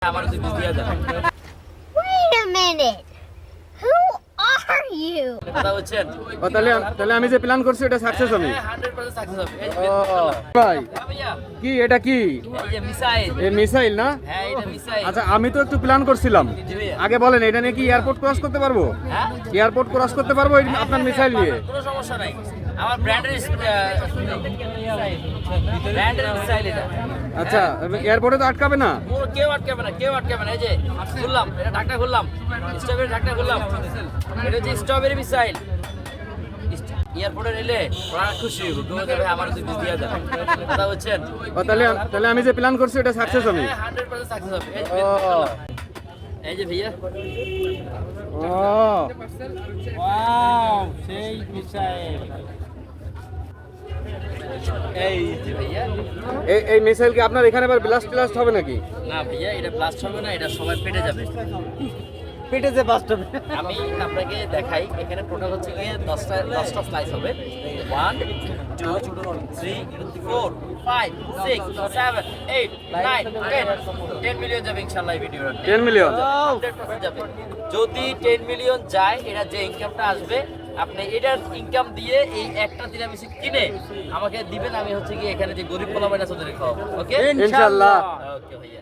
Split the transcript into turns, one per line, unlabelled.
Wait a minute. Who are you?
তাহলে আমি যে প্ল্যান করছি এটা সাকসেস হবে।
100% সাকসেস হবে।
ভাই
হ্যাঁ ভাইয়া,
কি এটা কি
এই যে মিসাইল।
এই মিসাইল না?
হ্যাঁ এটা মিসাইল।
আচ্ছা আমি তো একটু প্ল্যান করছিলাম,
জি ভাইয়া।
আগে বলেন এটা নিয়ে কি এয়ারপোর্ট ক্রস করতে পারবো?
হ্যাঁ?
এয়ারপোর্ট ক্রস করতে পারবো এই আপনার মিসাইল নিয়ে?
কোনো সমস্যা নাই। আমার ব্র্যান্ডের মিসাইল এটা।
আচ্ছা এয়ারপোর্টে তো আটকাবে না?
পুরো কেউ আটকাবে না, কেউ আটকাবে না। এই যে খুললাম, এটা ঢাকনা খুললাম, স্ট্রবেরি ঢাকনা খুললাম। এটা হচ্ছে স্ট্রবেরি মিসাইল। এয়ারপোর্টে নিলে ওরা খুশি হইব, বলবে ভাই আমার তো দিয়ে দেন। কথা বলছেন?
তাহলে আমি যে প্ল্যান করছি এটা সাকসেস হবে।
100% সাকসেস হবে।
ও
এই যে ভাইয়া,
ও
ওয়াও সেই মিসাইল
এই যে ভাইয়া।
এই মিসাইল কি আপনার এখানে আবার ব্লাস্ট হবে নাকি?
না ভাইয়া, এটা ব্লাস্ট হবে না, এটা সবাই পেটে যাবে।
পেটে যে বাস্তবে
আমি আপনাকে দেখাই, এখানে টোটাল হচ্ছে গিয়ে 10টা স্লাইস হবে। 1 2 3 4 5 6 7 8 9 10 মিলিয়ন যাবে ইনশাআল্লাহ এই ভিডিওটা।
10 মিলিয়ন
100% যাবে। যদি 10 মিলিয়ন যায়, এটা যে ইনকামটা আসবে, আপনি এটার ইনকাম দিয়ে এই একটা তিরামিসি কিনে আমাকে দিবেন। আমি হচ্ছে গিয়ে এখানে যে গরিব পোলাপাইন আছে ওদের খাওয়াবো। ওকে
ইনশাআল্লাহ।
ওকে ভাইয়া।